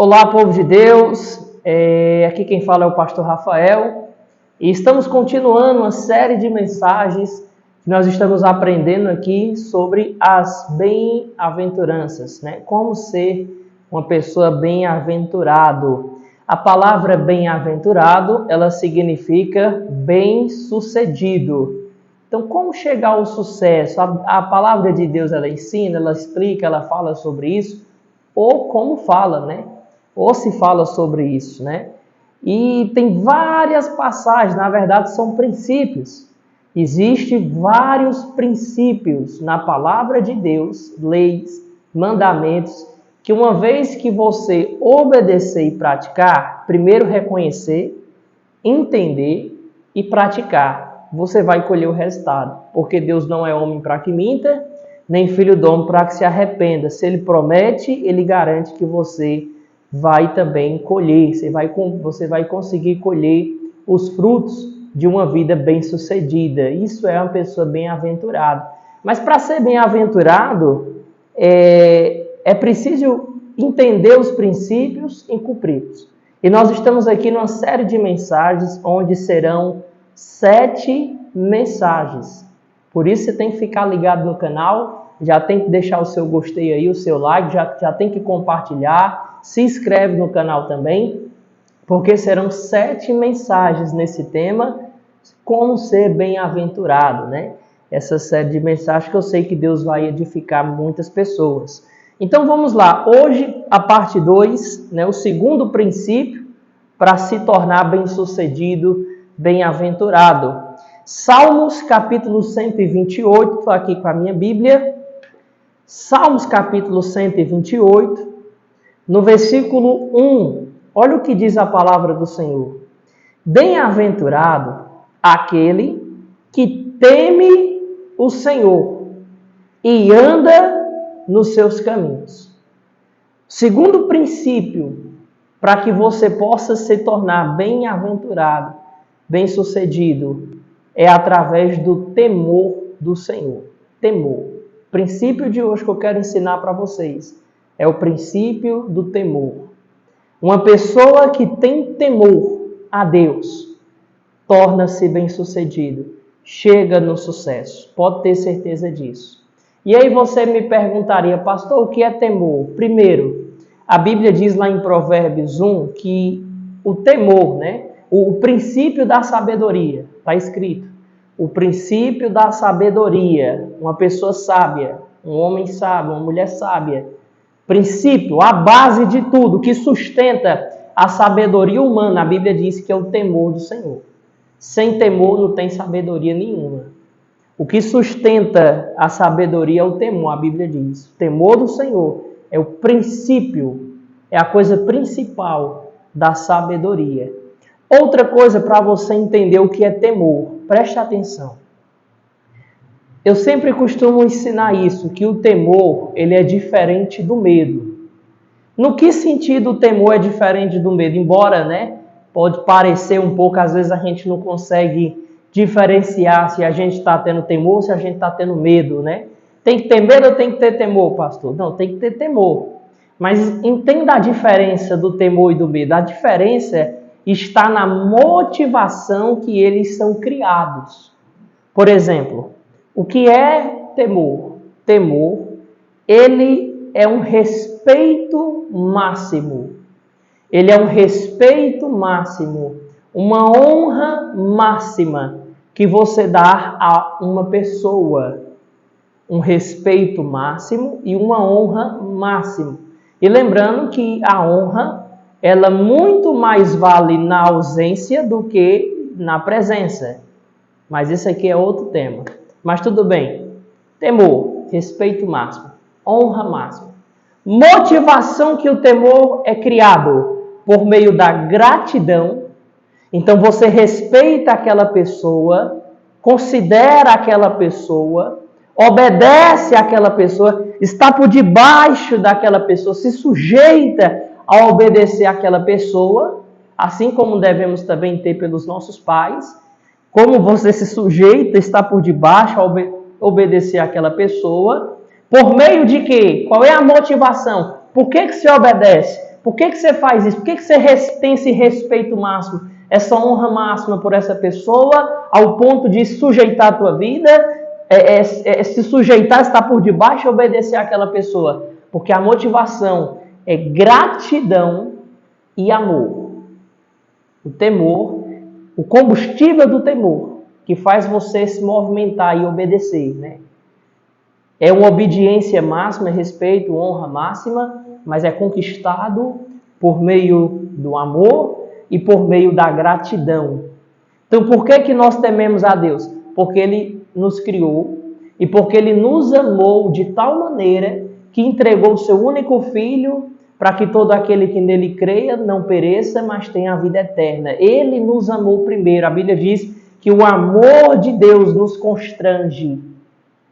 Olá, povo de Deus, aqui quem fala é o pastor Rafael e estamos continuando uma série de mensagens que nós estamos aprendendo aqui sobre as bem-aventuranças, né? Como ser uma pessoa bem-aventurado. A palavra bem-aventurado, ela significa bem-sucedido. Então, como chegar ao sucesso? A palavra de Deus, ela ensina, ela explica, ela fala sobre isso, ou como fala, né? Ou se fala sobre isso, né? E tem várias passagens, na verdade são princípios. Existem vários princípios na palavra de Deus, leis, mandamentos, que uma vez que você obedecer e praticar, primeiro reconhecer, entender e praticar, você vai colher o resultado. Porque Deus não é homem para que minta, nem filho do homem para que se arrependa. Se Ele promete, Ele garante que você vai também colher, você vai conseguir colher os frutos de uma vida bem-sucedida. Isso é uma pessoa bem-aventurada. Mas para ser bem-aventurado, é preciso entender os princípios e cumpri-los. E nós estamos aqui numa série de mensagens, onde serão 7 mensagens. Por isso você tem que ficar ligado no canal, já tem que deixar o seu gostei aí, o seu like, já tem que compartilhar. Se inscreve no canal também, porque serão 7 mensagens nesse tema, como ser bem-aventurado, né? Essa série de mensagens que eu sei que Deus vai edificar muitas pessoas. Então vamos lá, hoje a parte 2, né, o segundo princípio para se tornar bem-sucedido, bem-aventurado. Salmos capítulo 128, estou aqui com a minha Bíblia. Salmos capítulo 128. No versículo 1, olha o que diz a palavra do Senhor. Bem-aventurado aquele que teme o Senhor e anda nos seus caminhos. Segundo princípio, para que você possa se tornar bem-aventurado, bem-sucedido, é através do temor do Senhor. Temor. O princípio de hoje que eu quero ensinar para vocês é o princípio do temor. Uma pessoa que tem temor a Deus torna-se bem-sucedido, chega no sucesso. Pode ter certeza disso. E aí você me perguntaria, pastor, o que é temor? Primeiro, a Bíblia diz lá em Provérbios 1 que o temor, né, o princípio da sabedoria, está escrito. O princípio da sabedoria, uma pessoa sábia, um homem sábio, uma mulher sábia, princípio, a base de tudo, que sustenta a sabedoria humana, a Bíblia diz que é o temor do Senhor. Sem temor não tem sabedoria nenhuma. O que sustenta a sabedoria é o temor, a Bíblia diz. O temor do Senhor é o princípio, é a coisa principal da sabedoria. Outra coisa para você entender o que é temor, preste atenção. Eu sempre costumo ensinar isso, que o temor, ele é diferente do medo. No que sentido o temor é diferente do medo? Embora, né, pode parecer um pouco, às vezes a gente não consegue diferenciar se a gente está tendo temor ou se a gente está tendo medo, né? Tem que ter medo ou tem que ter temor, pastor? Não, tem que ter temor. Mas entenda a diferença do temor e do medo. A diferença está na motivação que eles são criados. Por exemplo, o que é temor? Temor, ele é um respeito máximo. Ele é um respeito máximo, uma honra máxima que você dá a uma pessoa. Um respeito máximo e uma honra máxima. E lembrando que a honra, ela muito mais vale na ausência do que na presença. Mas isso aqui é outro tema. Mas tudo bem. Temor, respeito máximo, honra máxima. Motivação que o temor é criado por meio da gratidão. Então você respeita aquela pessoa, considera aquela pessoa, obedece àquela pessoa, está por debaixo daquela pessoa, se sujeita a obedecer àquela pessoa, assim como devemos também ter pelos nossos pais. Como você se sujeita, está por debaixo a obedecer àquela pessoa. Por meio de quê? Qual é a motivação? Por que se obedece? Por que você faz isso? Por que você tem esse respeito máximo, essa honra máxima por essa pessoa, ao ponto de sujeitar a tua vida, se sujeitar, estar por debaixo e obedecer àquela pessoa? Porque a motivação é gratidão e amor. O temor, o combustível do temor, que faz você se movimentar e obedecer, né? É uma obediência máxima, respeito, honra máxima, mas é conquistado por meio do amor e por meio da gratidão. Então, por que nós tememos a Deus? Porque Ele nos criou e porque Ele nos amou de tal maneira que entregou o seu único Filho para que todo aquele que nele creia não pereça, mas tenha a vida eterna. Ele nos amou primeiro. A Bíblia diz que o amor de Deus nos constrange.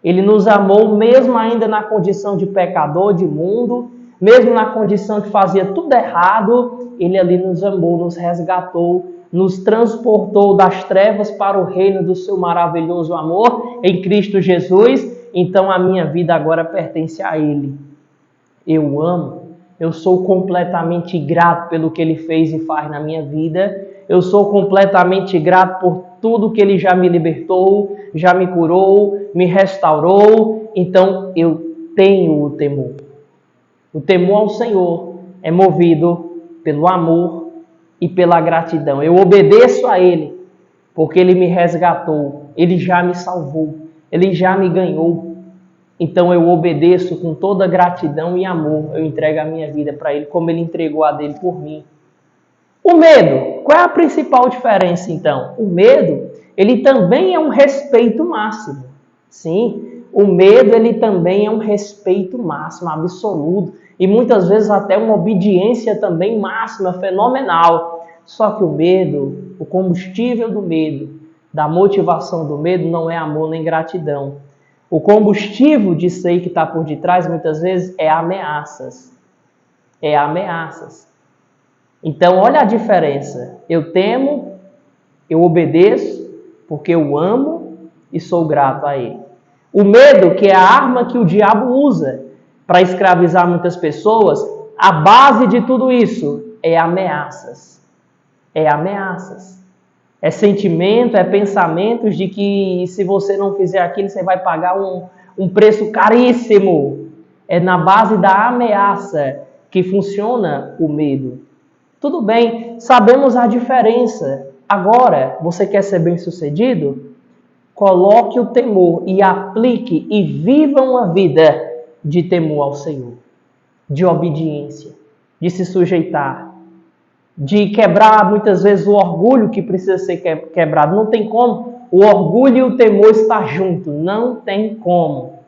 Ele nos amou mesmo ainda na condição de pecador, de mundo, mesmo na condição que fazia tudo errado, Ele ali nos amou, nos resgatou, nos transportou das trevas para o reino do seu maravilhoso amor em Cristo Jesus. Então a minha vida agora pertence a Ele. Eu amo, eu sou completamente grato pelo que Ele fez e faz na minha vida. Eu sou completamente grato por tudo que Ele já me libertou, já me curou, me restaurou. Então eu tenho o temor. O temor ao Senhor é movido pelo amor e pela gratidão. Eu obedeço a Ele porque Ele me resgatou, Ele já me salvou, Ele já me ganhou. Então eu obedeço com toda gratidão e amor. Eu entrego a minha vida para Ele como Ele entregou a dele por mim. O medo, qual é a principal diferença então? O medo, ele também é um respeito máximo. Sim, o medo, ele também é um respeito máximo, absoluto. E muitas vezes até uma obediência também máxima, fenomenal. Só que o medo, o combustível do medo, da motivação do medo não é amor nem gratidão. O combustível disso aí que está por detrás, muitas vezes, é ameaças. É ameaças. Então, olha a diferença. Eu temo, eu obedeço, porque eu amo e sou grato a Ele. O medo, que é a arma que o diabo usa para escravizar muitas pessoas, a base de tudo isso é ameaças. É ameaças. É sentimento, é pensamentos de que se você não fizer aquilo, você vai pagar um preço caríssimo. É na base da ameaça que funciona o medo. Tudo bem, sabemos a diferença. Agora, você quer ser bem-sucedido? Coloque o temor e aplique e viva uma vida de temor ao Senhor, de obediência, de se sujeitar, de quebrar muitas vezes o orgulho que precisa ser quebrado. Não tem como o orgulho e o temor estar juntos. Não tem como.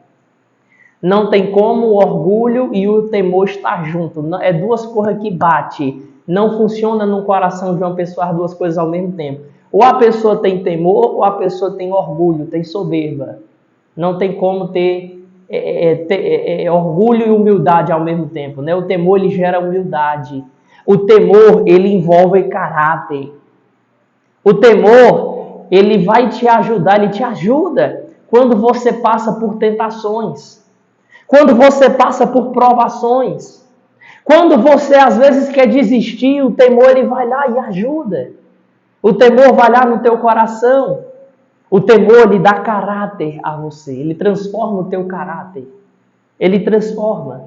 Não tem como o orgulho e o temor estar juntos. É duas coisas que batem. Não funciona no coração de uma pessoa as duas coisas ao mesmo tempo. Ou a pessoa tem temor, ou a pessoa tem orgulho, tem soberba. Não tem como ter orgulho e humildade ao mesmo tempo, né? O temor, ele gera humildade. O temor, ele envolve caráter. O temor, ele vai te ajudar, ele te ajuda quando você passa por tentações. Quando você passa por provações. Quando você às vezes quer desistir, o temor ele vai lá e ajuda. O temor vai lá no teu coração. O temor ele dá caráter a você. Ele transforma o teu caráter. Ele transforma.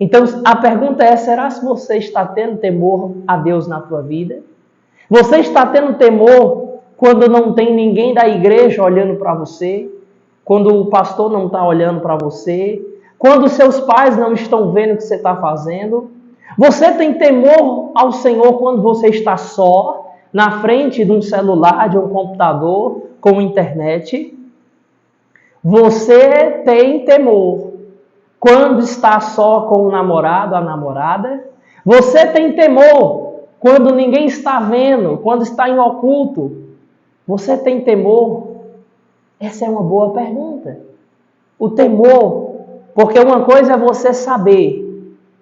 Então a pergunta é, será se você está tendo temor a Deus na tua vida? Você está tendo temor quando não tem ninguém da igreja olhando para você? Quando o pastor não está olhando para você? Quando seus pais não estão vendo o que você está fazendo? Você tem temor ao Senhor quando você está só, na frente de um celular, de um computador, com internet? Você tem temor quando está só com o namorado, a namorada? Você tem temor quando ninguém está vendo, quando está em oculto? Você tem temor? Essa é uma boa pergunta. O temor, porque uma coisa é você saber,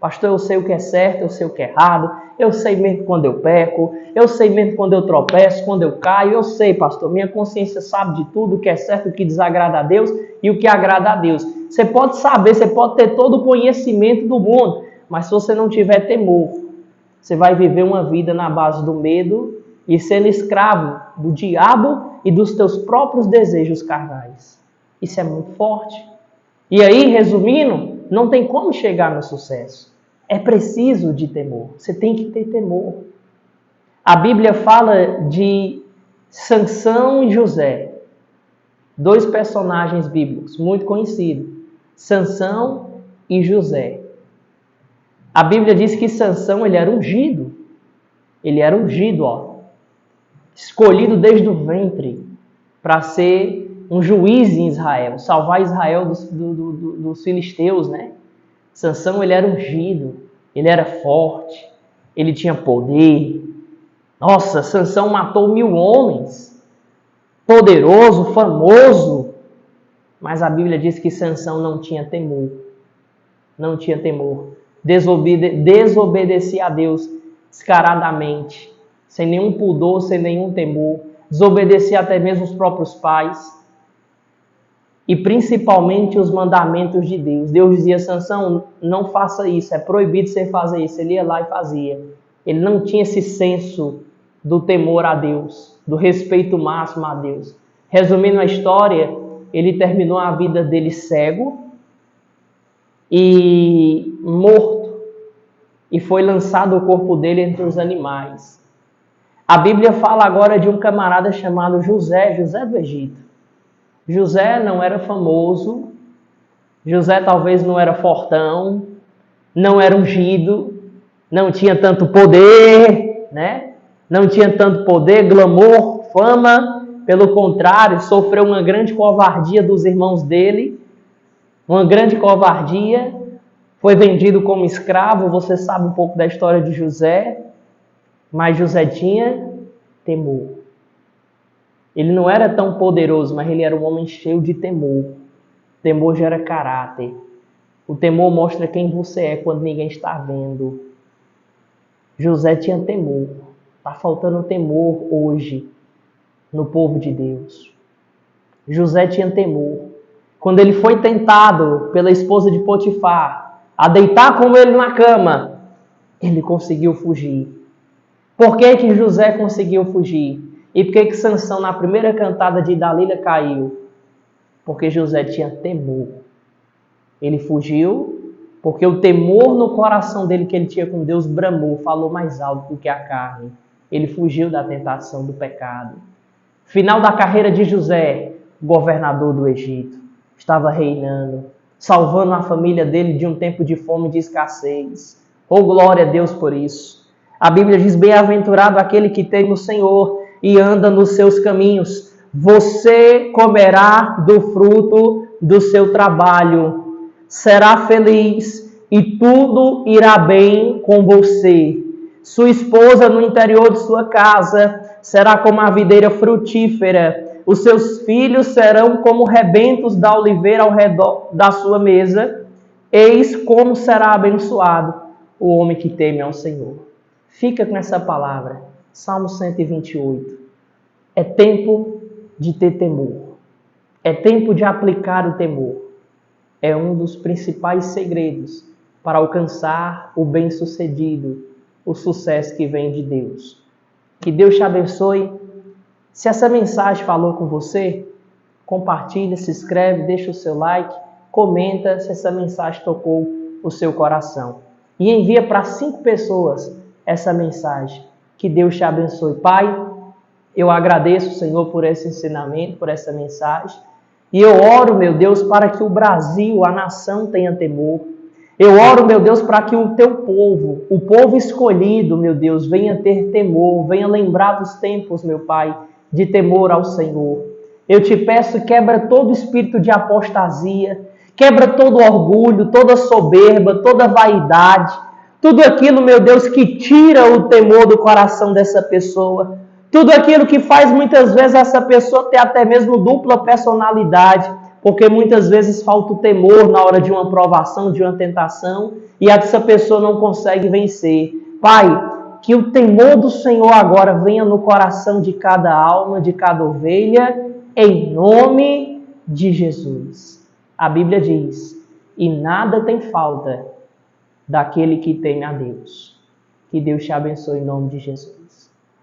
pastor, eu sei o que é certo, eu sei o que é errado, eu sei mesmo quando eu peco, eu sei mesmo quando eu tropeço, quando eu caio, eu sei, pastor, minha consciência sabe de tudo, o que é certo, o que desagrada a Deus e o que agrada a Deus. Você pode saber, você pode ter todo o conhecimento do mundo, mas se você não tiver temor, você vai viver uma vida na base do medo e sendo escravo do diabo e dos teus próprios desejos carnais. Isso é muito forte. E aí, resumindo, não tem como chegar no sucesso. É preciso de temor. Você tem que ter temor. A Bíblia fala de Sansão e José, dois personagens bíblicos muito conhecidos. Sansão e José. A Bíblia diz que Sansão ele era ungido. Ele era ungido, escolhido desde o ventre para ser um juiz em Israel, salvar Israel dos filisteus, né? Sansão ele era ungido, ele era forte, ele tinha poder. Nossa, Sansão matou 1000 homens, poderoso, famoso. Mas a Bíblia diz que Sansão não tinha temor. Não tinha temor. Desobedecia a Deus descaradamente, sem nenhum pudor, sem nenhum temor. Desobedecia até mesmo os próprios pais. E principalmente os mandamentos de Deus. Deus dizia: Sansão, não faça isso, é proibido você fazer isso. Ele ia lá e fazia. Ele não tinha esse senso do temor a Deus, do respeito máximo a Deus. Resumindo a história, ele terminou a vida dele cego e morto. E foi lançado o corpo dele entre os animais. A Bíblia fala agora de um camarada chamado José do Egito. José não era famoso, José talvez não era fortão, não era ungido, não tinha tanto poder, né? Não tinha tanto poder, glamour, fama. Pelo contrário, sofreu uma grande covardia dos irmãos dele, uma grande covardia. Foi vendido como escravo. Você sabe um pouco da história de José, mas José tinha temor. Ele não era tão poderoso, mas ele era um homem cheio de temor. Temor gera caráter. O temor mostra quem você é quando ninguém está vendo. José tinha temor. Está faltando temor hoje no povo de Deus. José tinha temor. Quando ele foi tentado pela esposa de Potifar a deitar com ele na cama, ele conseguiu fugir. Por que José conseguiu fugir? E por que Sansão, na primeira cantada de Dalila, caiu? Porque José tinha temor. Ele fugiu porque o temor no coração dele que ele tinha com Deus bramou, falou mais alto do que a carne. Ele fugiu da tentação do pecado. Final da carreira de José, governador do Egito. Estava reinando, salvando a família dele de um tempo de fome e de escassez. Oh, glória a Deus por isso. A Bíblia diz: bem-aventurado aquele que teme o Senhor e anda nos seus caminhos. Você comerá do fruto do seu trabalho. Será feliz e tudo irá bem com você. Sua esposa no interior de sua casa será como a videira frutífera. Os seus filhos serão como rebentos da oliveira ao redor da sua mesa. Eis como será abençoado o homem que teme ao Senhor. Fica com essa palavra. Salmo 128. É tempo de ter temor. É tempo de aplicar o temor. É um dos principais segredos para alcançar o bem-sucedido, o sucesso que vem de Deus. Que Deus te abençoe. Se essa mensagem falou com você, compartilha, se inscreve, deixa o seu like, comenta se essa mensagem tocou o seu coração. E envia para 5 pessoas essa mensagem. Que Deus te abençoe. Pai, eu agradeço, Senhor, por esse ensinamento, por essa mensagem. E eu oro, meu Deus, para que o Brasil, a nação, tenha temor. Eu oro, meu Deus, para que o teu povo, o povo escolhido, meu Deus, venha ter temor, venha lembrar dos tempos, meu Pai, de temor ao Senhor. Eu te peço, quebra todo espírito de apostasia, quebra todo orgulho, toda soberba, toda vaidade, tudo aquilo, meu Deus, que tira o temor do coração dessa pessoa, tudo aquilo que faz muitas vezes essa pessoa ter até mesmo dupla personalidade, porque muitas vezes falta o temor na hora de uma provação, de uma tentação, e essa pessoa não consegue vencer. Pai, que o temor do Senhor agora venha no coração de cada alma, de cada ovelha, em nome de Jesus. A Bíblia diz: e nada tem falta daquele que teme a Deus. Que Deus te abençoe em nome de Jesus.